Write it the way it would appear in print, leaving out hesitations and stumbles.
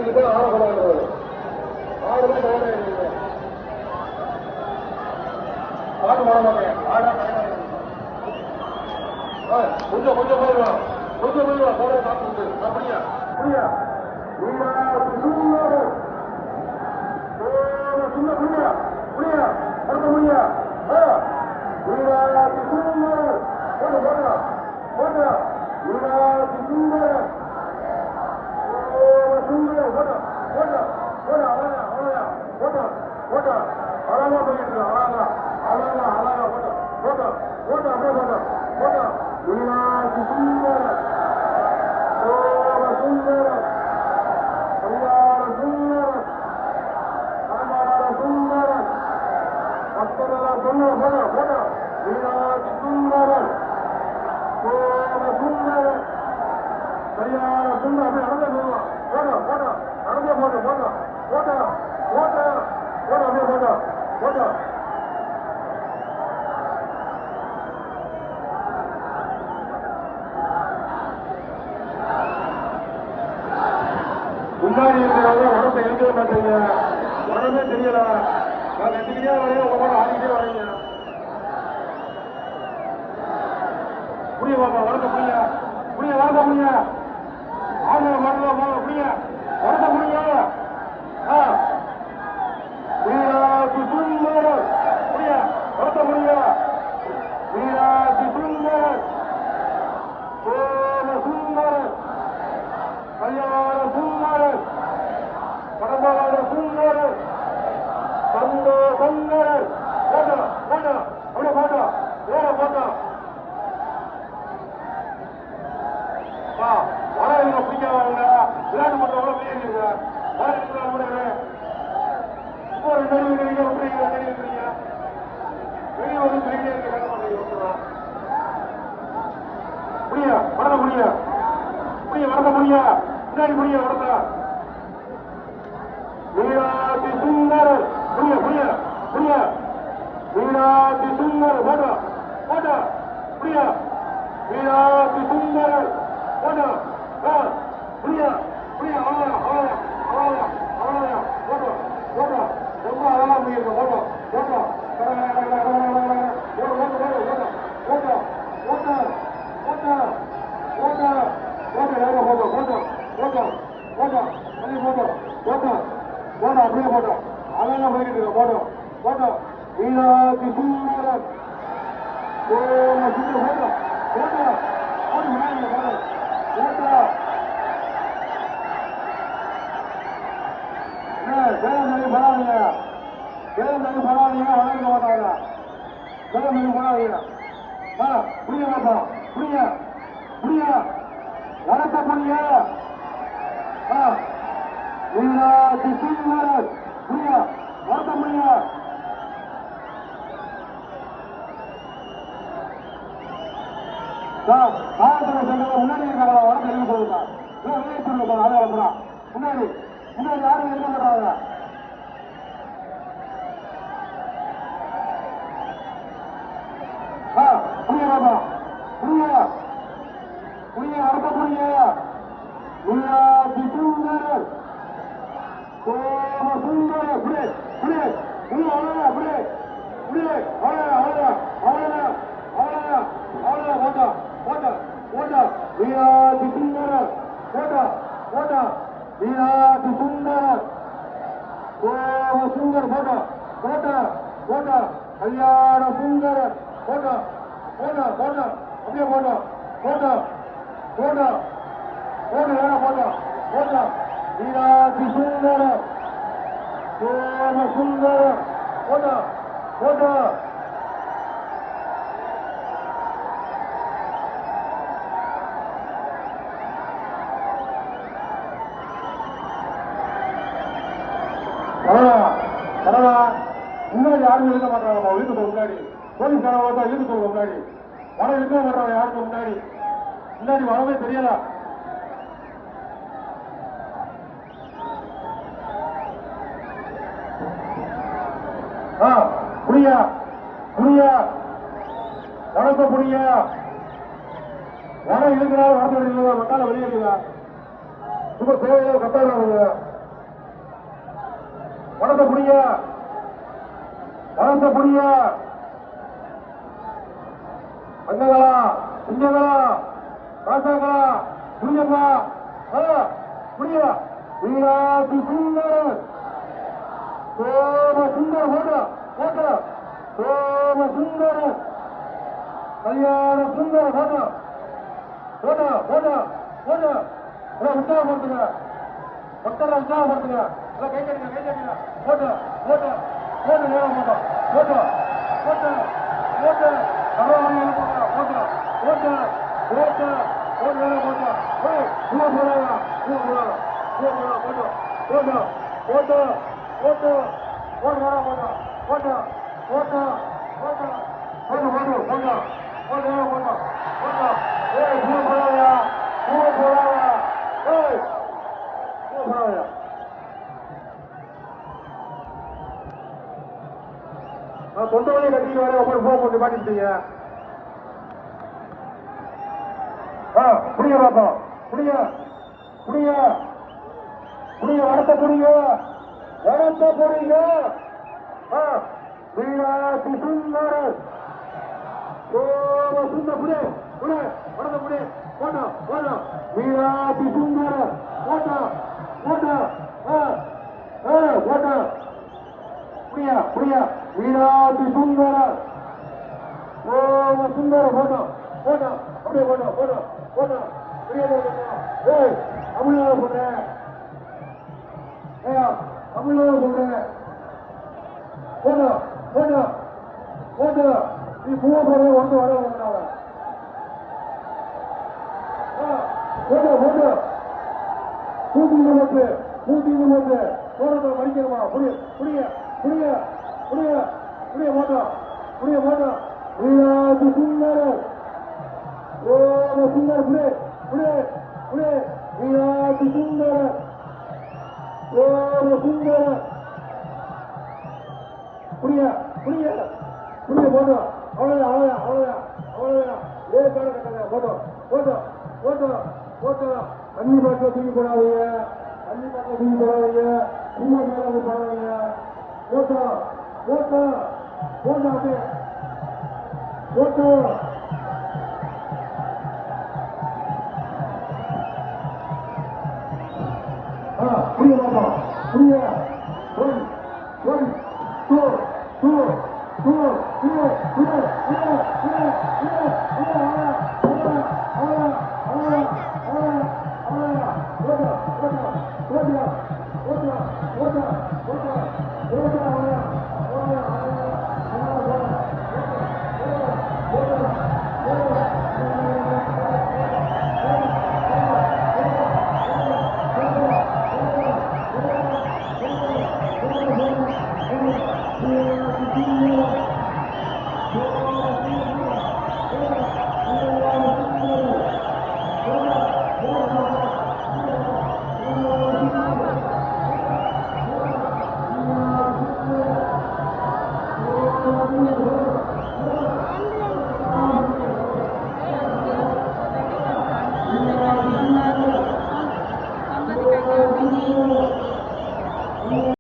நீங்க ஆரம்பம் ஆறு ஆடு வர மாட்டேன் ஆடா கொஞ்சம் கொஞ்சம் போயிடுவான் கொஞ்சம் போயிடுவான் போட சாப்பிட்டு அப்படியா புரியா புரியா புரியா புரியா அடுத்த முடியா போட்டு போட்டா போட்டா சுந்தர சுந்தர போட்டா போட்டா போட்டா அழகா அழகா போட்டா போட்டா அழகா போயிட்டு இருக்கு அழகா அழகா அழகா போட்டா போட்டா போட்டா அப்படியே போட்டா போட்டா சுந்தர சுந்தர கல்யாண சுந்தர கல்யாண சுந்தர பக்தரா சொன்ன போட்டா போட்டா மீனாட்சி சுந்தரன் சுந்தரன் கல்யாண சுந்தர அப்படியே நடந்தே போடுவான் போட்டா போட்டா நடந்தே போட்டா போட்டா போட்டா போட்டா போட்டா அப்படியே போட்டா போட்டா முன்னாடி இருக்கிறவங்க உடம்பை எழுதவே மாட்டீங்க உடம்பே தெரியல நான் கட்டிக்கிட்டே வரேன் உங்க கூட ஆடிக்கிட்டே வரீங்க புரிய பாப்பா வளர்க்க புரிய புரிய வளர்க்க புரிய ஆளுநர் வளர்க்க புரிய வளர்க்க புரிய வீராட்சி சுந்தரர் புரிய வளர்க்க புரிய வீராட்சி சுந்தரர் சோழ சுந்தரர் கல்யாண சுந்தரர் பரம்பராத சுந்தரர் சந்தோ சுந்தரர் போட்டா போட்டா அப்படியே போட்டா ஓட போட்டா வர இவங்க பிடிக்காதவங்க விளையாட்டு பண்றவங்க பிடிக்கிறீங்க வர இருக்கிறாங்க இப்போ ரெண்டு விட்டுறீங்க விட்டுறீங்க வெளியே வந்து வெளியே இருக்க வேலை பண்றீங்க புரிய வளர முடிய புரிய வளர்க்க முடிய முன்னாடி புரிய வளர்த்தா மீனாட்சி சுந்தரர் புரிய புரிய புரிய மீனாட்சி சுந்தரர் போட்டா போட்டா புரிய மீனாட்சி சுந்தரர் போட்டா புரிய புரிய அவ்வளோ அவ்வளோ அவ்வளோ அவ்வளோ போட்டா போட்டா ரொம்ப அழகா முடியும் போட்டா போட்டா போட்டா போட்டா போட்டா போட்டா போட்டா போட்டா போட்டா போட்டா போட்டா போட்டா போட்டா போட்டா போட்டா அப்படியே போட்டா அழகா போய்கிட்டு இருக்க போட்டா போட்டா மீனாட்சி சுந்தரன் போட்டா போட்டா போட்டா போட்டா வேலை படாதீங்க வேலை படாதீங்க வளர்க்க மாட்டாங்க வேலை படாதீங்க புரிய மாட்டோம் புரிய புரிய வளர்க்க புரிய மீனாட்சி சுந்தரன் புரிய வளர்க்க முடிய காவல்துறை சென்றவங்க முன்னாடி இருக்காங்களா வளர்க்க எழுதி போகுதா வெளியே சொல்லுங்க அதை வளர்க்குறான் முன்னாடி முன்னாடி யாரும் இருக்க மாட்டாங்க புரிய பாப்பா புரிய புரிய வளர்க்க புரிய மீனாட்சி சுந்தரர் சோம சுந்தரர் புரிய புரிய புரிய அவ்வளோ புரிய புரிய அவ்வளோ அவ்வளோ அவ்வளோ அவ்வளோ அவ்வளோ போட்டா போட்டா போட்டா மீனாட்சி சுந்தரர் போட்டா போட்டா மீனாட்சி சுந்தரர் சோம சுந்தர் போட்டா போட்டா போட்டா கல்யாண சுந்தரர் போட்டா போட்டா போட்டா அப்படியே போட்டா போட்டா போட்டா போட்டா போட்டா போட்டா மீனாட்சி சுந்தரர் சோம சுந்தரர் போட்டா போட்டா முன்னாடி யாரும் இருக்க மாட்டாங்க வீட்டுக்கு முன்னாடி போலீஸ்காரங்க வீட்டுக்கு முன்னாடி வர இருக்க மாட்டாங்க யாருக்கு முன்னாடி முன்னாடி வரவே தெரியல புரியா புரியா வணக்க புரியா வர இருக்கிறார் வர மக்கால வெளியேறுங்க சும்மா சேவையோ கட்டாயம் வளர்த்த புடிய அண்ணங்களா சிங்கங்களா ராசாங்களா புரியப்பா புரிய வீராதி சுந்தர் சோம சுந்தர் போட்ட சோம சுந்தர் கல்யாண சுந்தர் போட்ட உற்சாகப்படுத்துங்க பக்தரை உற்சாகப்படுத்துங்க எல்லாம் கை கட்டுங்க போட்டு நேரம் போட்டு தொண்டை வழி கட்டிட்டு வர ஒவ்வொரு போன் போட்டு மாட்டிட்டீங்க புரிய பார்த்தோம் புரிய வளர்த்த புரிய வீராதி சுந்தர் சோம சுந்தர் வளர்த்த புரிய போட்டா வீராதி சுந்தர் போட்டா புரிய வீராதி சுந்தர சோம சுந்தர போட்டா அப்படியே போட்டா தமிழ்நாடு சொல்றேன் போட்டா நீ பூவ போற வந்து வர போட்டா பூத்தின்னு போட்டு போறத மடிக்கணுமா புரிய போட்டா வீராதி சுந்தர சோம சுந்தர் வீராதி சுந்தர சோம சுந்தர புரிய போட்டோ அவ்வளவுதான் ஏற்பாடு கட்டாங்க போட்டோ தண்ணி பாட்டில் தூக்கி போடாதீங்க பூவை மேலே போடாதீங்க போட்டோ அப்படியே போட்டோ புரிய மாட்டோம் Yeah.